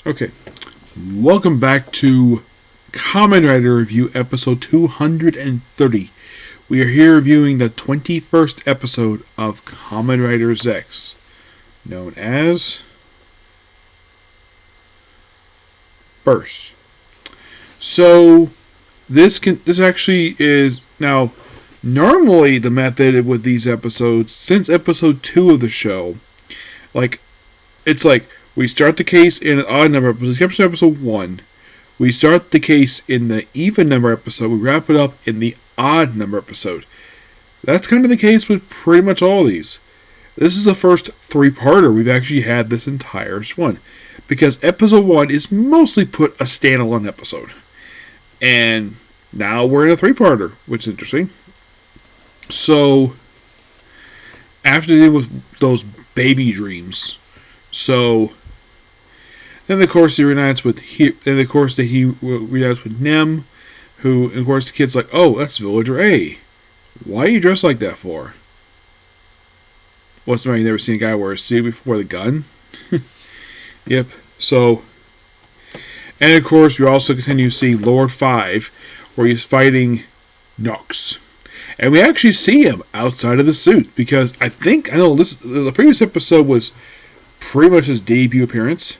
Okay, welcome back to Kamen Rider Review episode 230. We are here reviewing the 21st episode of Kamen Rider Zeztz, known as Burst. So, this actually is now normally the method with these episodes since episode 2 of the show. It's like we start the case in an odd number episode. Episode 1. We start the case in the even number episode. We wrap it up in the odd number episode. That's kind of the case with pretty much all of these. This is the first three-parter we've actually had this entire one. Because episode 1 is mostly put a standalone episode. And now we're in a three-parter, which is interesting. So, after dealing with those baby dreams, then of course he reunites with Nem, who, and of course the kid's like, oh, that's Villager A. Why are you dressed like that for? What's the matter? You never seen a guy wear a suit before the gun? Yep. So, and of course we also continue to see Lord 5, where he's fighting Nox. And we actually see him outside of the suit, because I know the previous episode was pretty much his debut appearance.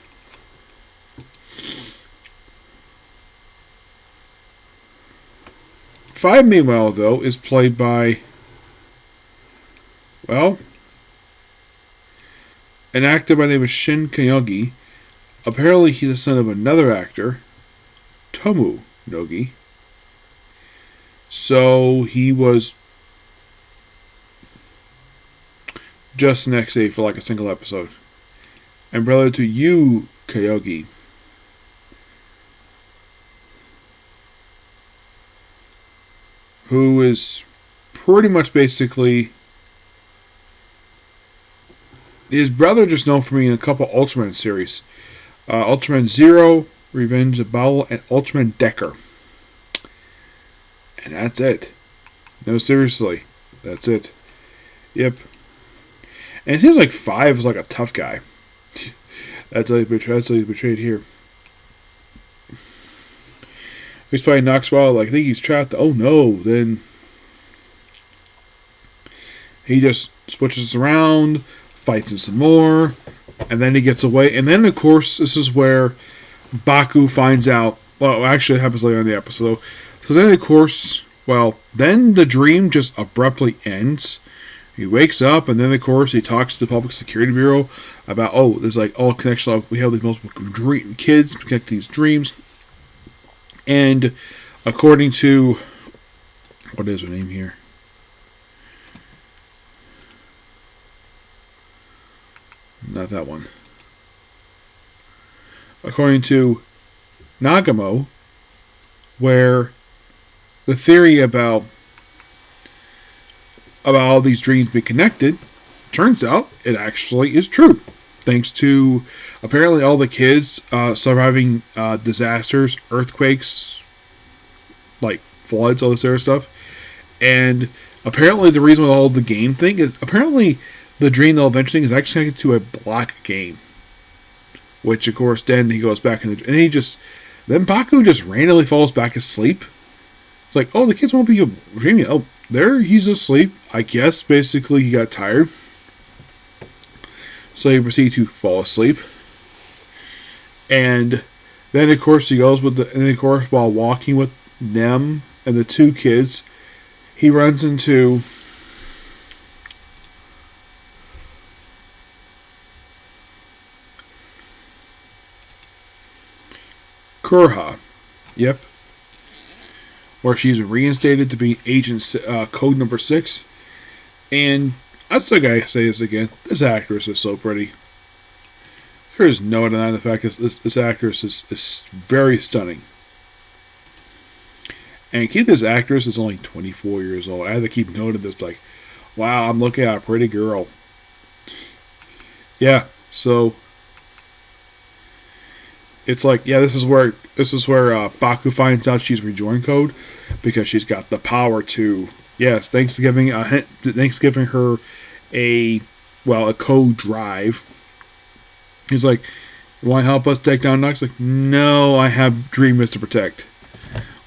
5, meanwhile, though, is played by, well, an actor by the name of Shin Kyogi. Apparently, he's the son of another actor, Tomu Nogi. So, he was just next day for like a single episode. And brother to Yu Kyogi. Who is pretty much basically his brother, just known for being in a couple Ultraman series. Ultraman Zero, Revenge of Baal, and Ultraman Decker. And that's it. No, seriously. That's it. Yep. And it seems like 5 is like a tough guy. That's how he's betrayed here. He's fighting Knoxwell, I think he's trapped. Oh no, then he just switches around, fights him some more, and then he gets away. And then, of course, this is where Baku finds out. Well, actually, it happens later in the episode. So then, of course, then the dream just abruptly ends. He wakes up, and then, of course, he talks to the Public Security Bureau about, there's like all connection. We have these multiple kids connect these dreams. And according to, what is her name here? Not that one. According to Nagamo, where the theory about all these dreams being connected, turns out it actually is true. Thanks to apparently all the kids surviving disasters, earthquakes, like floods, all this sort of stuff. And apparently the reason with all the game thing is apparently the dream they'll eventually is actually connected to a black game. Which, of course, then he goes back then Baku just randomly falls back asleep. It's like, the kids won't be dreaming. Oh, there he's asleep. I guess basically he got tired. So he proceeds to fall asleep. And then, of course, he goes while walking with Nem and the two kids, he runs into Kurha. Yep. Where she's reinstated to be Agent Code Number 6. And I still gotta say this again. This actress is so pretty. There is no denying the fact that this actress is very stunning. And keep this actress is only 24 years old. I have to keep noting this, like, wow, I'm looking at a pretty girl. Yeah, so it's like, this is where Baku finds out she's rejoin code, because she's got the power to, thanks giving her a code drive. He's like, You want to help us take down Nux? Like, no, I have Dreamers to protect.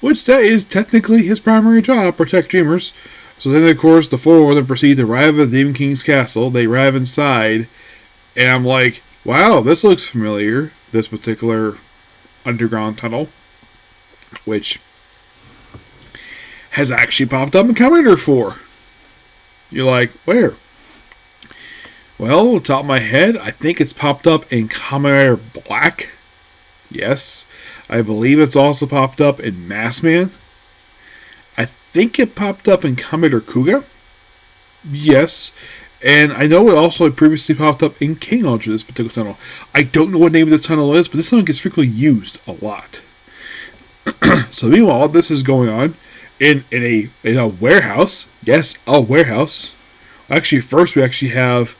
Which that is technically his primary job, protect Dreamers. So then, of course, the four of them proceed to arrive at the Demon King's castle. They arrive inside, and I'm like, wow, this looks familiar, this particular underground tunnel, which has actually popped up in Kamen 4. You're like, where? Well, top of my head, I think it's popped up in Kamen Black. Yes. I believe it's also popped up in Massman. I think it popped up in Kamen Kuga. Yes. And I know it also previously popped up in King Ultra, this particular tunnel. I don't know what name of the tunnel is, but this tunnel gets frequently used a lot. So meanwhile, this is going on in a warehouse. Yes, a warehouse. Actually, first we actually have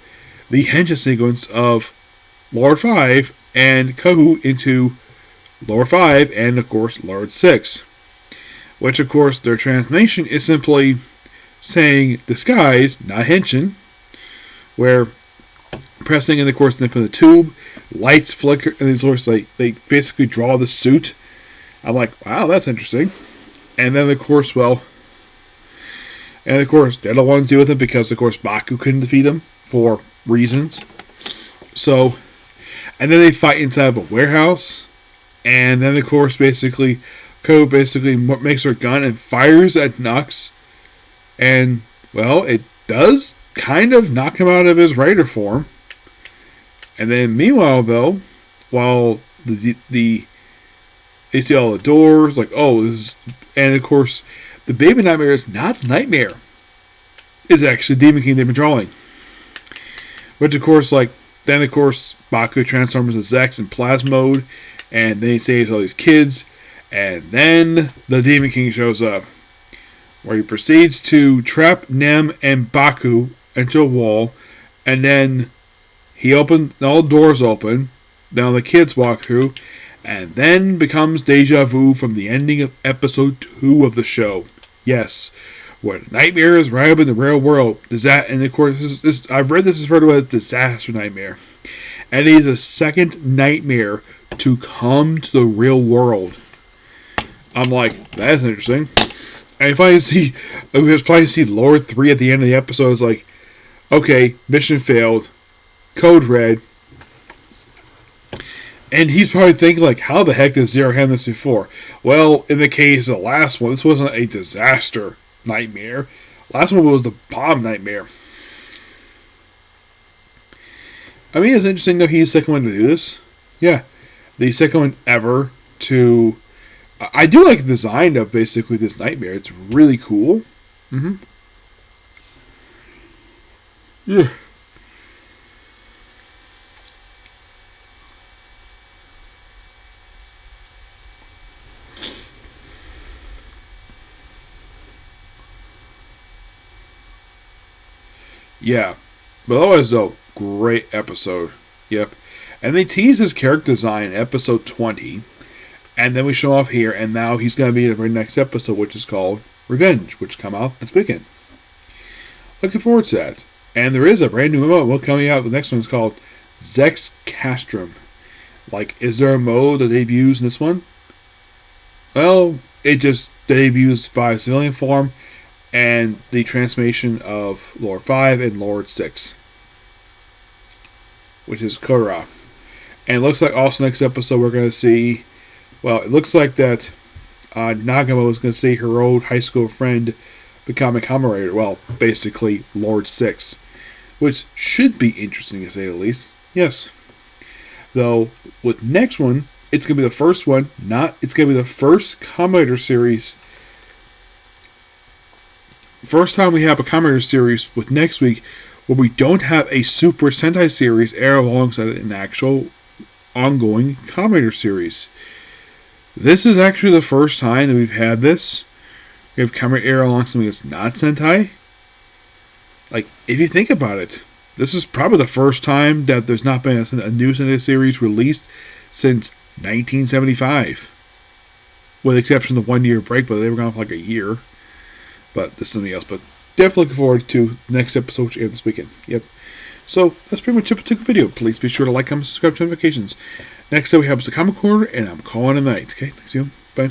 the henshin sequence of Lord 5 and Kohu into Lord 5 and, of course, Lord 6. Which, of course, their translation is simply saying disguise, not henshin. Where pressing in, of course, the nip of the tube, lights flicker, and these sorts, they basically draw the suit. I'm like, wow, that's interesting. And then, of course, they're the ones deal with it because, of course, Baku couldn't defeat them for reasons. So, and then they fight inside of a warehouse. And then, of course, basically, Ko basically makes her gun and fires at Nux. And, well, it does kind of knock him out of his Rider form. And then, meanwhile, though, while they see all the doors, like, oh, this is, and of course, the baby Nightmare is not Nightmare. It's actually Demon King they've been drawing. Which, of course, then, of course, Baku transforms into Zeztz in Plasma mode, and then he saves all these kids, and then the Demon King shows up, where he proceeds to trap Nem and Baku into a wall, and then all the doors open, now the kids walk through, and then becomes deja vu from the ending of episode 2 of the show. Yes, where Nightmare is right up in the real world. And of course, I've read this referred to as Disaster Nightmare. And he's a second nightmare to come to the real world. I'm like, that's interesting. And we finally see Lord 3 at the end of the episode. It's like, okay, mission failed. Code red. And he's probably thinking, like, how the heck did Zero handle this before? Well, in the case of the last one, this wasn't a disaster nightmare. Last one was the bomb nightmare. I mean, it's interesting, though, he's the second one to do this. Yeah. The second one ever to... I do like the design of, basically, this nightmare. It's really cool. Mm-hmm. Yeah. Yeah. But otherwise, though, great episode. Yep. And they tease his character design in episode 20. And then we show off here. And now he's going to be in the very next episode, which is called Revenge, which come out this weekend. Looking forward to that. And there is a brand new mode coming out. The next one's called Zeztz Castrum. Like, is there a mode that debuts in this one? Well, it just debuts by civilian form and the transformation of Lord 5 and Lord 6, which is Kura. And it looks like also next episode we're going to see, well, it looks like that Nagamo is going to see her old high school friend become a Kamen Rider. Well, basically Lord 6, which should be interesting to say the least. Yes. Though, with next one, it's going to be the first one, it's going to be the first Kamen Rider series. First time we have a Kamen Rider series with next week where we don't have a Super Sentai series air alongside an actual ongoing Kamen Rider series. This is actually the first time that we've had this. We have Kamen Rider air alongside something that's not Sentai. Like, if you think about it, this is probably the first time that there's not been a new Sentai series released since 1975. With the exception of the 1 year break, but they were gone for like a year. But this is something else. But definitely looking forward to the next episode, which airs this weekend. Yep. So that's pretty much it for the video. Please be sure to like, comment, subscribe to notifications. Next up, we have the Kamen Corner, and I'm calling it a night. Okay, thanks you. Bye.